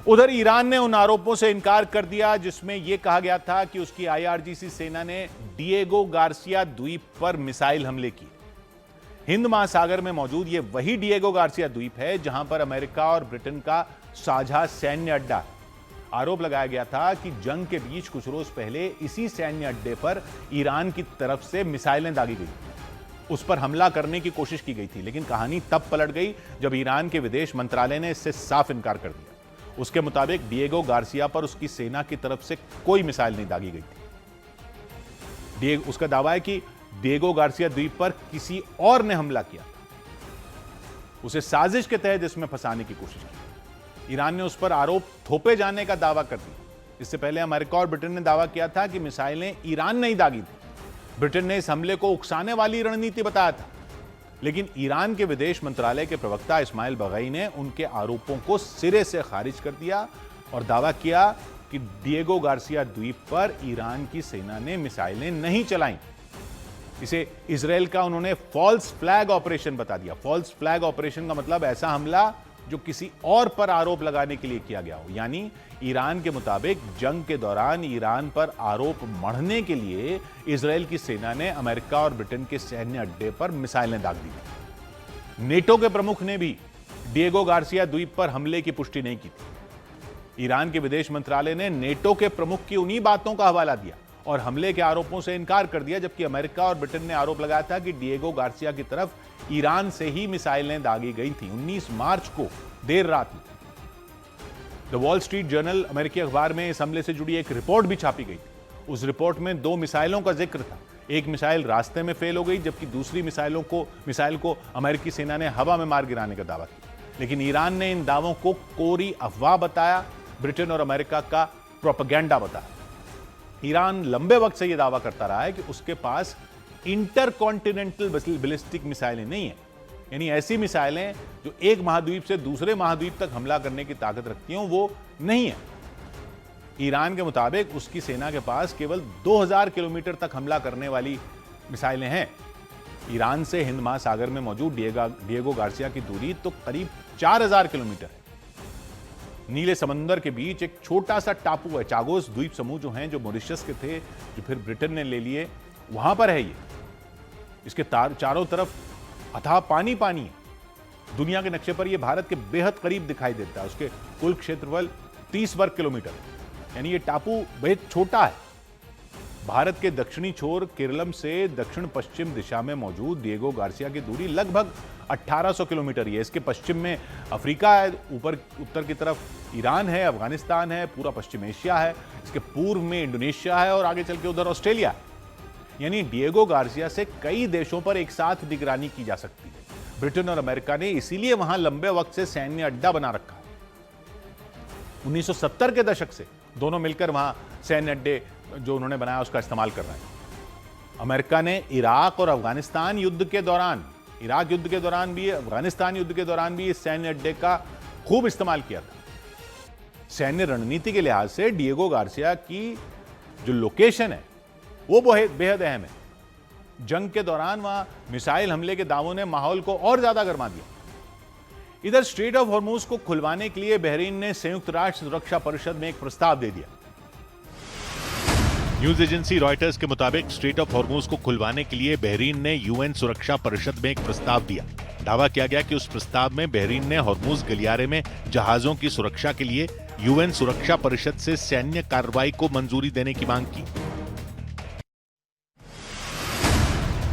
उधर ईरान ने उन आरोपों से इनकार कर दिया जिसमें यह कहा गया था कि उसकी आईआरजीसी सेना ने डिएगो गार्सिया द्वीप पर मिसाइल हमले किए। हिंद महासागर में मौजूद यह वही डिएगो गार्सिया द्वीप है जहां पर अमेरिका और ब्रिटेन का साझा सैन्य अड्डा है। आरोप लगाया गया था कि जंग के बीच कुछ रोज पहले इसी सैन्य अड्डे पर ईरान की तरफ से मिसाइलें दागी गई, उस पर हमला करने की कोशिश की गई थी, लेकिन कहानी तब पलट गई जब ईरान के विदेश मंत्रालय ने इससे साफ इनकार कर दिया। उसके मुताबिक डिएगो गार्सिया पर उसकी सेना की तरफ से कोई मिसाइल नहीं दागी गई थी। उसका दावा है कि डिएगो गार्सिया द्वीप पर किसी और ने हमला किया था, उसे साजिश के तहत इसमें फंसाने की कोशिश की। ईरान ने उस पर आरोप थोपे जाने का दावा कर दिया। इससे पहले अमेरिका और ब्रिटेन ने दावा किया था कि मिसाइलें ईरान ने ही दागी थी। ब्रिटेन ने इस हमले को उकसाने वाली रणनीति बताया था, लेकिन ईरान के विदेश मंत्रालय के प्रवक्ता इस्माइल बगई ने उनके आरोपों को सिरे से खारिज कर दिया और दावा किया कि डिएगो गार्सिया द्वीप पर ईरान की सेना ने मिसाइलें नहीं चलाईं। इसे इजराइल का उन्होंने फॉल्स फ्लैग ऑपरेशन बता दिया। फॉल्स फ्लैग ऑपरेशन का मतलब ऐसा हमला जो किसी और पर आरोप लगाने के लिए किया गया हो। यानी ईरान के मुताबिक जंग के दौरान ईरान पर आरोप मढ़ने के लिए इजराइल की सेना ने अमेरिका और ब्रिटेन के सैन्य अड्डे पर मिसाइलें दाग दी थी। नेटो के प्रमुख ने भी डिएगो गार्सिया द्वीप पर हमले की पुष्टि नहीं की थी। ईरान के विदेश मंत्रालय ने नेटो के प्रमुख की उन्हीं बातों का हवाला दिया और हमले के आरोपों से इनकार कर दिया, जबकि अमेरिका और ब्रिटेन ने आरोप लगाया था कि डिएगो गार्सिया की तरफ ईरान से ही मिसाइलें दागी गई थी। 19 मार्च को देर रात में द वॉल स्ट्रीट जर्नल अमेरिकी अखबार में इस हमले से जुड़ी एक रिपोर्ट भी छापी गई थी। उस रिपोर्ट में 2 मिसाइलों का जिक्र था। एक मिसाइल रास्ते में फेल हो गई, जबकि दूसरी मिसाइल को अमेरिकी सेना ने हवा में मार गिराने का दावा किया। लेकिन ईरान ने इन दावों को कोरी अफवाह बताया, ब्रिटेन और अमेरिका का प्रोपेगेंडा बताया। ईरान लंबे वक्त से यह दावा करता रहा है कि उसके पास इंटरकॉन्टिनेंटल बैलिस्टिक मिसाइलें नहीं है, यानी ऐसी मिसाइलें जो एक महाद्वीप से दूसरे महाद्वीप तक हमला करने की ताकत रखती हों, वो नहीं है। ईरान के मुताबिक उसकी सेना के पास केवल 2000 किलोमीटर तक हमला करने वाली मिसाइलें हैं। ईरान से हिंद महासागर में मौजूद डिएगो गार्सिया की दूरी तो करीब 4000 किलोमीटर है। नीले समंदर के बीच एक छोटा सा टापू है, चागोस द्वीप समूह जो हैं, जो मॉरिशस के थे, जो फिर ब्रिटेन ने ले लिए, वहां पर है ये। इसके चारों तरफ अथाह पानी पानी है। दुनिया के नक्शे पर यह भारत के बेहद करीब दिखाई देता है। उसके कुल क्षेत्रफल 30 वर्ग किलोमीटर, यानी ये टापू बेहद छोटा है। भारत के दक्षिणी छोर केरलम से दक्षिण पश्चिम दिशा में मौजूद डिएगो गार्सिया की दूरी लगभग 1800 किलोमीटर है। इसके पश्चिम में अफ्रीका है, उत्तर की तरफ ईरान है, अफगानिस्तान है, पूरा पश्चिम एशिया है, इसके पूर्व में इंडोनेशिया है और आगे चल के उधर ऑस्ट्रेलिया है। यानी डिएगो गार्सिया से कई देशों पर एक साथ निगरानी की जा सकती है। ब्रिटेन और अमेरिका ने इसीलिए वहां लंबे वक्त से सैन्य अड्डा बना रखा है। 1970 के दशक से दोनों मिलकर वहां सैन्य अड्डे जो उन्होंने बनाया उसका इस्तेमाल कर रहे हैं। अमेरिका ने इराक युद्ध के दौरान भी, अफगानिस्तान युद्ध के दौरान भी इस सैन्य अड्डे का खूब इस्तेमाल किया था। सैन्य रणनीति के लिहाज से डिएगो गार्सिया की जो लोकेशन है वो बेहद अहम है। जंग के दौरान वहां मिसाइल हमले के दावों ने माहौल को और ज्यादा गर्मा दिया। इधर स्ट्रेट ऑफ हॉर्मुज को खुलवाने के लिए बहरीन ने संयुक्त राष्ट्र सुरक्षा परिषद में एक प्रस्ताव दे दिया। न्यूज एजेंसी रॉयटर्स के मुताबिक स्ट्रेट ऑफ हॉर्मुज को खुलवाने के लिए बहरीन ने यूएन सुरक्षा परिषद में एक प्रस्ताव दिया। दावा किया गया कि उस प्रस्ताव में बहरीन ने हॉर्मुज गलियारे में जहाजों की सुरक्षा के लिए यूएन सुरक्षा परिषद से सैन्य कार्रवाई को मंजूरी देने की मांग की।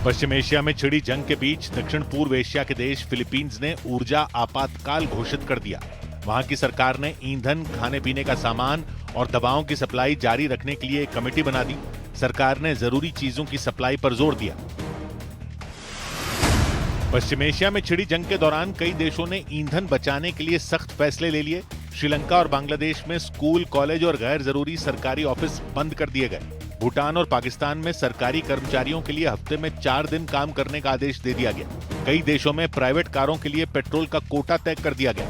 पश्चिम एशिया में छिड़ी जंग के बीच दक्षिण पूर्व एशिया के देश फिलीपींस ने ऊर्जा आपातकाल घोषित कर दिया। वहां की सरकार ने ईंधन, खाने पीने का सामान और दवाओं की सप्लाई जारी रखने के लिए एक कमेटी बना दी। सरकार ने जरूरी चीजों की सप्लाई पर जोर दिया। पश्चिम एशिया में छिड़ी जंग के दौरान कई देशों ने ईंधन बचाने के लिए सख्त फैसले ले लिए। श्रीलंका और बांग्लादेश में स्कूल, कॉलेज और गैर जरूरी सरकारी ऑफिस बंद कर दिए गए। भूटान और पाकिस्तान में सरकारी कर्मचारियों के लिए हफ्ते में 4 दिन काम करने का आदेश दे दिया गया। कई देशों में प्राइवेट कारों के लिए पेट्रोल का कोटा तय कर दिया गया।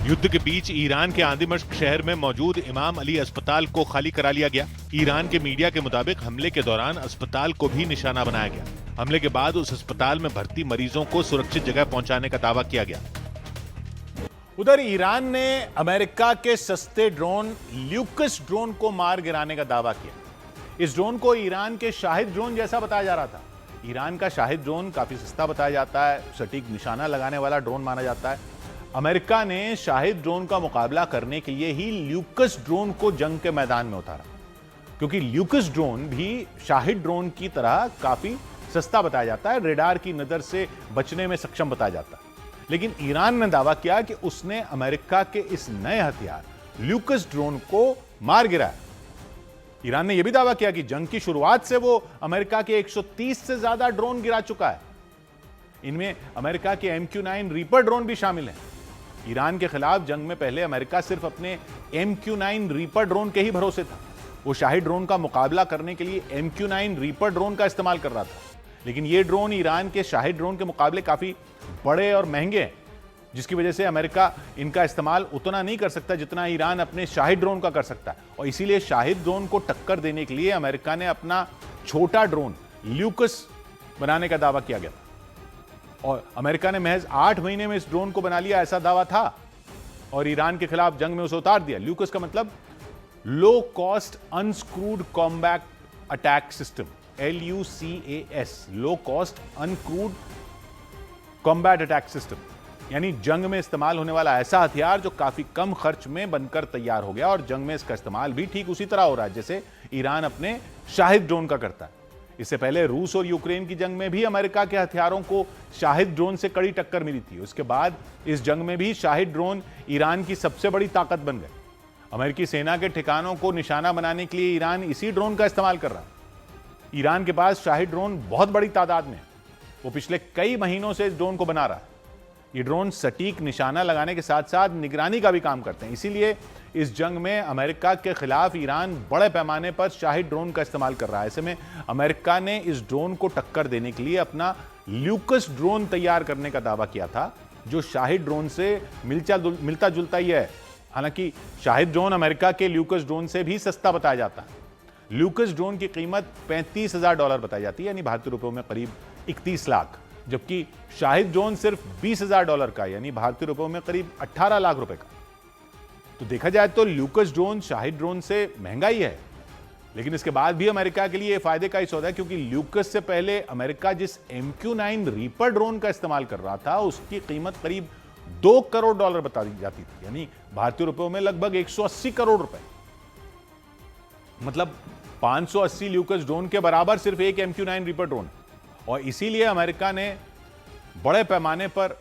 युद्ध के बीच ईरान के आदिमश्क शहर में मौजूद इमाम अली अस्पताल को खाली करा लिया गया। ईरान के मीडिया के मुताबिक हमले के दौरान अस्पताल को भी निशाना बनाया गया। हमले के बाद उस अस्पताल में भर्ती मरीजों को सुरक्षित जगह पहुंचाने का दावा किया गया। उधर ईरान ने अमेरिका के सस्ते ड्रोन ल्यूकस ड्रोन को मार गिराने का दावा किया। इस ड्रोन को ईरान के शाहिद ड्रोन जैसा बताया जा रहा था। ईरान का शाहिद ड्रोन काफी सस्ता बताया जाता है, सटीक निशाना लगाने वाला ड्रोन माना जाता है। अमेरिका ने शाहिद ड्रोन का मुकाबला करने के लिए ही ल्यूकस ड्रोन को जंग के मैदान में उतारा, क्योंकि ल्यूकस ड्रोन भी शाहिद ड्रोन की तरह काफी सस्ता बताया जाता है, रेडार की नजर से बचने में सक्षम बताया जाता है। लेकिन ईरान ने दावा किया कि उसने अमेरिका के इस नए हथियार ल्यूकस ड्रोन को मार गिराया। ईरान ने यह भी दावा किया कि जंग की शुरुआत से वो अमेरिका के 130 से ज्यादा ड्रोन गिरा चुका है। इनमें अमेरिका के MQ-9 रीपर ड्रोन भी शामिल हैं। ईरान के खिलाफ जंग में पहले अमेरिका सिर्फ अपने MQ-9 रीपर ड्रोन के ही भरोसे था। वो शाहिद ड्रोन का मुकाबला करने के लिए MQ-9 रीपर ड्रोन का इस्तेमाल कर रहा था, लेकिन ये ड्रोन ईरान के शाहिद ड्रोन के मुकाबले काफी बड़े और महंगे हैं, जिसकी वजह से अमेरिका इनका इस्तेमाल उतना नहीं कर सकता जितना ईरान अपने शाहिद ड्रोन का कर सकता है। और इसीलिए शाहिद ड्रोन को टक्कर देने के लिए अमेरिका ने अपना छोटा ड्रोन ल्यूकस बनाने का दावा किया गया था। और अमेरिका ने महज 8 महीने में इस ड्रोन को बना लिया, ऐसा दावा था, और ईरान के खिलाफ जंग में उसे उतार दिया। ल्यूकस का मतलब low cost unscrewed combat attack system, LUCAS, low cost uncrewed combat attack system, यानी जंग में इस्तेमाल होने वाला ऐसा हथियार जो काफी कम खर्च में बनकर तैयार हो गया। और जंग में इसका इस्तेमाल भी ठीक उसी तरह हो रहा है जैसे ईरान अपने शाहिद ड्रोन का करता है। इससे पहले रूस और यूक्रेन की जंग में भी अमेरिका के हथियारों को शाहिद ड्रोन से कड़ी टक्कर मिली थी। उसके बाद इस जंग में भी शाहिद ड्रोन ईरान की सबसे बड़ी ताकत बन गए। अमेरिकी सेना के ठिकानों को निशाना बनाने के लिए ईरान इसी ड्रोन का इस्तेमाल कर रहा है। ईरान के पास शाहिद ड्रोन बहुत बड़ी तादाद में है। वो पिछले कई महीनों से इस ड्रोन को बना रहा है। ये ड्रोन सटीक निशाना लगाने के साथ साथ निगरानी का भी काम करते हैं। इसीलिए इस जंग में अमेरिका के खिलाफ ईरान बड़े पैमाने पर शाहिद ड्रोन का इस्तेमाल कर रहा है। ऐसे में अमेरिका ने इस ड्रोन को टक्कर देने के लिए अपना ल्यूकस ड्रोन तैयार करने का दावा किया था, जो शाहिद ड्रोन से मिलता जुलता ही है। हालांकि शाहिद ड्रोन अमेरिका के ल्यूकस ड्रोन से भी सस्ता बताया जाता है। ल्यूकस ड्रोन की कीमत $35,000 बताई जाती है, यानी भारतीय रुपयों में करीब 31 लाख, जबकि शाहिद ड्रोन सिर्फ $20,000 का, यानी भारतीय रुपयों में करीब 18 लाख रुपए का। तो देखा जाए तो ल्यूकस ड्रोन शाहिद ड्रोन से महंगा ही है, लेकिन इसके बाद भी अमेरिका के लिए फायदे का ही सौदा है, क्योंकि ल्यूकस से पहले अमेरिका जिस MQ-9 रीपर ड्रोन का इस्तेमाल कर रहा था उसकी कीमत करीब $2 करोड़ बता दी जाती थी, यानी भारतीय रुपयों में लगभग 180 करोड़ रुपए, मतलब 580 ल्यूकस ड्रोन के बराबर सिर्फ एक MQ-9 रीपर ड्रोन। और इसीलिए अमेरिका ने बड़े पैमाने पर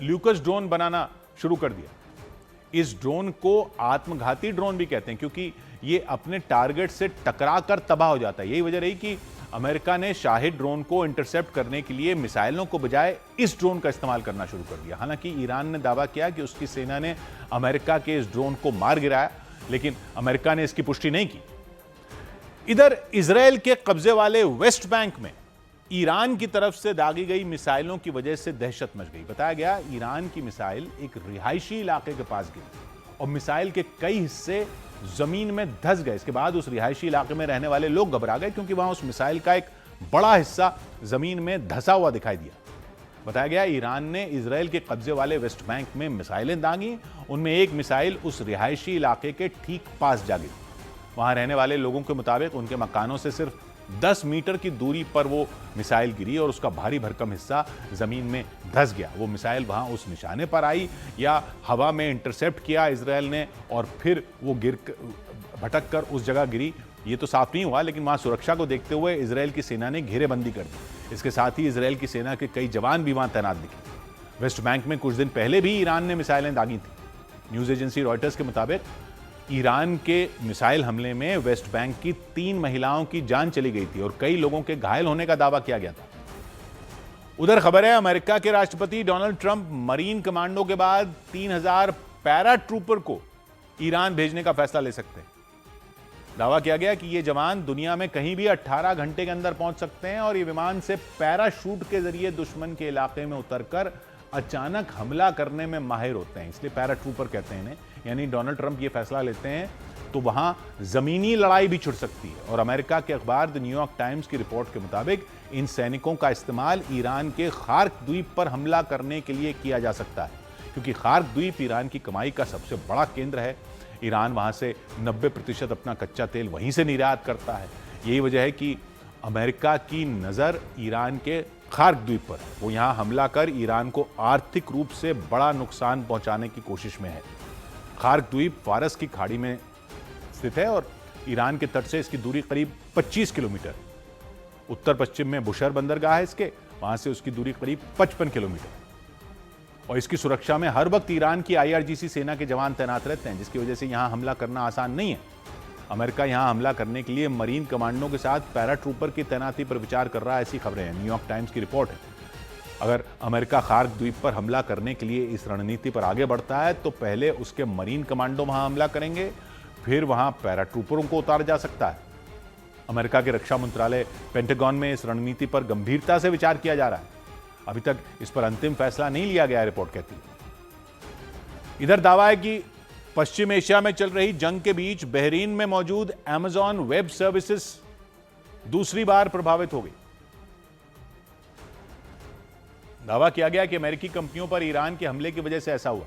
ल्यूकस ड्रोन बनाना शुरू कर दिया। इस ड्रोन को आत्मघाती ड्रोन भी कहते हैं, क्योंकि ये अपने टारगेट से टकरा कर तबाह हो जाता है। यही वजह रही कि अमेरिका ने शाहिद ड्रोन को इंटरसेप्ट करने के लिए मिसाइलों को बजाय इस ड्रोन का इस्तेमाल करना शुरू कर दिया। हालांकि ईरान ने दावा किया कि उसकी सेना ने अमेरिका के इस ड्रोन को मार गिराया, लेकिन अमेरिका ने इसकी पुष्टि नहीं की। इधर इजरायल के कब्जे वाले वेस्ट बैंक में ईरान की तरफ से दागी गई मिसाइलों की वजह से दहशत मच गई। बताया गया ईरान की मिसाइल एक रिहायशी इलाके के पास गिरी और मिसाइल के कई हिस्से जमीन में धंस गए। इसके बाद उस रिहायशी इलाके में रहने वाले लोग घबरा गए, क्योंकि वहां उस मिसाइल का एक बड़ा हिस्सा जमीन में धंसा हुआ दिखाई दिया। बताया गया ईरान ने इजरायल के कब्जे वाले वेस्ट बैंक में मिसाइलें दागी। उनमें एक मिसाइल उस रिहायशी इलाके के ठीक पास जा गिरी। वहां रहने वाले लोगों के मुताबिक उनके मकानों से सिर्फ 10 मीटर की दूरी पर वो मिसाइल गिरी और उसका भारी भरकम हिस्सा जमीन में धंस गया। वो मिसाइल वहां उस निशाने पर आई या हवा में इंटरसेप्ट किया इजरायल ने और फिर वो भटक कर उस जगह गिरी, ये तो साफ नहीं हुआ। लेकिन वहां सुरक्षा को देखते हुए इजरायल की सेना ने घेरेबंदी कर दी। इसके साथ ही इजरायल की सेना के कई जवान भी वहां तैनात दिखे। वेस्ट बैंक में कुछ दिन पहले भी ईरान ने मिसाइलें दागी थी। न्यूज एजेंसी रॉयटर्स के मुताबिक ईरान के मिसाइल हमले में वेस्ट बैंक की 3 महिलाओं की जान चली गई थी और कई लोगों के घायल होने का दावा किया गया था। उधर खबर है अमेरिका के राष्ट्रपति डोनाल्ड ट्रंप मरीन कमांडो के बाद 3000 पैरा ट्रूपर को ईरान भेजने का फैसला ले सकते हैं। दावा किया गया कि ये जवान दुनिया में कहीं भी 18 घंटे के अंदर पहुंच सकते हैं और ये विमान से पैराशूट के जरिए दुश्मन के इलाके में उतरकर अचानक हमला करने में माहिर होते हैं, इसलिए पैरा ट्रूपर कहते हैं इन्हें। यानी डोनाल्ड ट्रंप ये फैसला लेते हैं तो वहां जमीनी लड़ाई भी छिड़ सकती है। और अमेरिका के अखबार द न्यूयॉर्क टाइम्स की रिपोर्ट के मुताबिक इन सैनिकों का इस्तेमाल ईरान के खार्क द्वीप पर हमला करने के लिए किया जा सकता है, क्योंकि खार्क द्वीप ईरान की कमाई का सबसे बड़ा केंद्र है। ईरान वहां से 90% अपना कच्चा तेल वहीं से निर्यात करता है। यही वजह है कि अमेरिका की नज़र ईरान के खार्क द्वीप पर, वो यहां हमला कर ईरान को आर्थिक रूप से बड़ा नुकसान पहुंचाने की कोशिश में है। खार्क द्वीप फारस की खाड़ी में स्थित है और ईरान के तट से इसकी दूरी करीब 25 किलोमीटर। उत्तर पश्चिम में बुशर बंदरगाह है इसके, वहां से उसकी दूरी करीब 55 किलोमीटर। और इसकी सुरक्षा में हर वक्त ईरान की IRGC सेना के जवान तैनात रहते हैं, जिसकी वजह से यहां हमला करना आसान नहीं है। अमेरिका यहां हमला करने के लिए मरीन कमांडो के साथ पैराट्रूपर की तैनाती पर विचार कर रहा है, ऐसी खबरें हैं। न्यूयॉर्क टाइम्स की रिपोर्ट है। अगर अमेरिका खार्क द्वीप पर हमला करने के लिए इस रणनीति पर आगे बढ़ता है तो पहले उसके मरीन कमांडो वहां हमला करेंगे, फिर वहां पैराट्रूपरों को उतारा जा सकता है। अमेरिका के रक्षा मंत्रालय पेंटागन में इस रणनीति पर गंभीरता से विचार किया जा रहा है। अभी तक इस पर अंतिम फैसला नहीं लिया गया, रिपोर्ट कहती है। इधर दावा है कि पश्चिम एशिया में चल रही जंग के बीच बहरीन में मौजूद अमेज़न वेब सर्विसेज दूसरी बार प्रभावित हो गई। दावा किया गया कि अमेरिकी कंपनियों पर ईरान के हमले की वजह से ऐसा हुआ।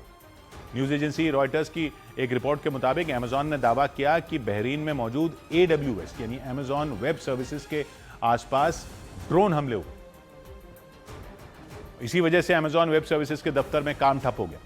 न्यूज एजेंसी रॉयटर्स की एक रिपोर्ट के मुताबिक अमेज़न ने दावा किया कि बहरीन में मौजूद AWS यानी अमेज़न वेब सर्विसेज के आसपास ड्रोन हमले हुए। इसी वजह से अमेज़न वेब सर्विसेज के दफ्तर में काम ठप हो गया।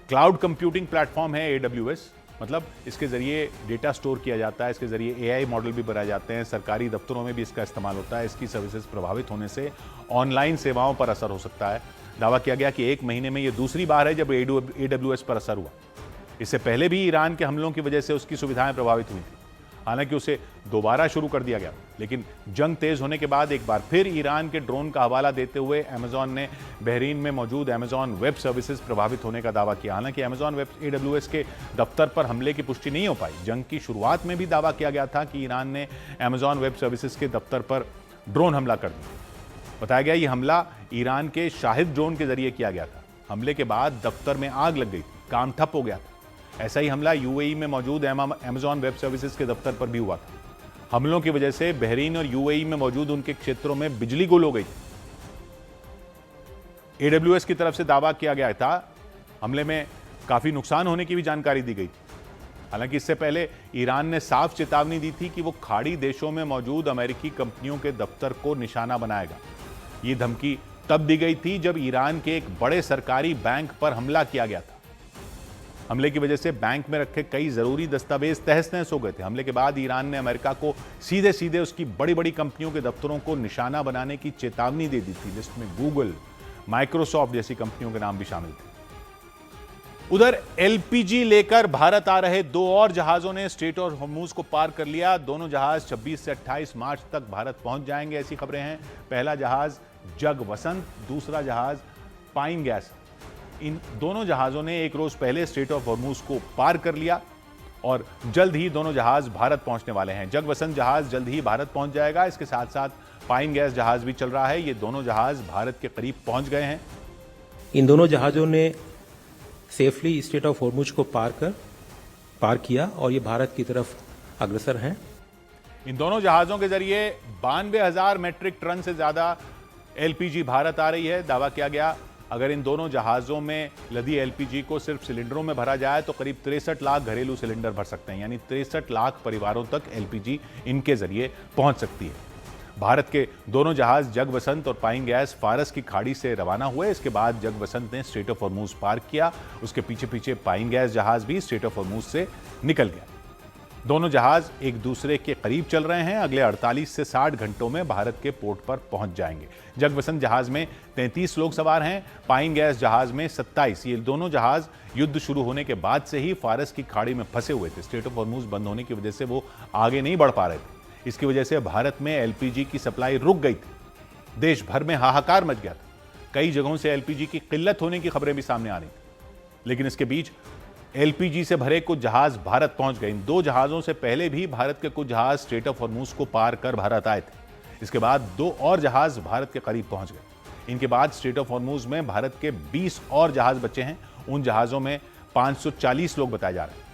क्लाउड कंप्यूटिंग प्लेटफॉर्म है AWS, मतलब इसके जरिए डेटा स्टोर किया जाता है, इसके जरिए AI मॉडल भी बनाए जाते हैं, सरकारी दफ्तरों में भी इसका इस्तेमाल होता है। इसकी सर्विसेज प्रभावित होने से ऑनलाइन सेवाओं पर असर हो सकता है। दावा किया गया कि एक महीने में यह दूसरी बार है जब AWS पर असर हुआ। इससे पहले भी ईरान के हमलों की वजह से उसकी सुविधाएं प्रभावित हुई थी। हालांकि उसे दोबारा शुरू कर दिया गया, लेकिन जंग तेज होने के बाद एक बार फिर ईरान के ड्रोन का हवाला देते हुए अमेज़न ने बहरीन में मौजूद अमेज़न वेब सर्विसेज प्रभावित होने का दावा किया। हालांकि अमेज़न वेब AWS के दफ्तर पर हमले की पुष्टि नहीं हो पाई। जंग की शुरुआत में भी दावा किया गया था कि ईरान ने अमेज़न वेब सर्विसेज के दफ्तर पर ड्रोन हमला कर दिया। बताया गया यह हमला ईरान के शाहिद ड्रोन के जरिए किया गया था। हमले के बाद दफ्तर में आग लग गई थी, काम ठप हो गया था। ऐसा ही हमला UAE में मौजूद अमेज़न वेब सर्विसेज के दफ्तर पर भी हुआ था। हमलों की वजह से बहरीन और UAE में मौजूद उनके क्षेत्रों में बिजली गुल हो गई थी। AWS की तरफ से दावा किया गया था हमले में काफी नुकसान होने की भी जानकारी दी गई थी। हालांकि इससे पहले ईरान ने साफ चेतावनी दी थी कि वो खाड़ी देशों में मौजूद अमेरिकी कंपनियों के दफ्तर को निशाना बनाएगा। ये धमकी तब दी गई थी जब ईरान के एक बड़े सरकारी बैंक पर हमला किया गया था। हमले की वजह से बैंक में रखे कई जरूरी दस्तावेज तहस नहस हो गए थे। हमले के बाद ईरान ने अमेरिका को सीधे सीधे उसकी बड़ी बड़ी कंपनियों के दफ्तरों को निशाना बनाने की चेतावनी दे दी थी। लिस्ट में गूगल, माइक्रोसॉफ्ट जैसी कंपनियों के नाम भी शामिल थे। उधर LPG लेकर भारत आ रहे 2 और जहाजों ने स्ट्रेट ऑफ हॉर्मूज को पार कर लिया। दोनों जहाज 26 से 28 मार्च तक भारत पहुंच जाएंगे, ऐसी खबरें हैं। पहला जहाज जग वसंत, दूसरा जहाज पाइन गैस। इन दोनों जहाजों ने एक रोज पहले स्ट्रेट ऑफ हॉर्मूज को पार कर लिया और जल्द ही दोनों जहाज भारत पहुंचने वाले हैं। जग वसंत जहाज जल्द ही भारत पहुंच जाएगा। इसके साथ साथ पाइन गैस जहाज भी चल रहा है। ये दोनों जहाज भारत के करीब पहुंच गए हैं। इन दोनों जहाजों ने सेफली स्ट्रेट ऑफ हॉर्मूज को पार किया और ये भारत की तरफ अग्रसर हैं। इन दोनों जहाजों के जरिए 92,000 मेट्रिक टन से ज्यादा LPG भारत आ रही है। दावा किया गया अगर इन दोनों जहाजों में लदी LPG को सिर्फ सिलेंडरों में भरा जाए तो करीब 63 लाख घरेलू सिलेंडर भर सकते हैं, यानी 63 लाख परिवारों तक LPG इनके जरिए पहुंच सकती है। भारत के दोनों जहाज जग वसंत और पाइन गैस फारस की खाड़ी से रवाना हुए। इसके बाद जग वसंत ने स्ट्रेट ऑफ हॉर्मूज पार किया। उसके पीछे पीछे पाइन गैस जहाज भी स्ट्रेट ऑफ हॉर्मूज से निकल गया। दोनों जहाज एक दूसरे के करीब चल रहे हैं। अगले 48 से 60 घंटों में भारत के पोर्ट पर पहुंच जाएंगे। जग वसंत जहाज में 33 लोग सवार हैं, पाइन गैस जहाज में 27। ये दोनों जहाज युद्ध शुरू होने के बाद से ही फारस की खाड़ी में फंसे हुए थे। स्ट्रेट ऑफ हॉर्मूज बंद होने की वजह से वो आगे नहीं बढ़ पा रहे थे। इसकी वजह से भारत में LPG की सप्लाई रुक गई थी। देश भर में हाहाकार मच गया था। कई जगहों से LPG की किल्लत होने की खबरें भी सामने आ रही थी। लेकिन इसके बीच LPG से भरे कुछ जहाज भारत पहुंच गए। इन 2 जहाजों से पहले भी भारत के कुछ जहाज स्ट्रेट ऑफ हॉर्मूज को पार कर भारत आए थे। इसके बाद 2 और जहाज भारत के करीब पहुंच गए। इनके बाद स्ट्रेट ऑफ हॉर्मूज में भारत के 20 और जहाज बचे हैं। उन जहाजों में 540 लोग बताए जा रहे हैं।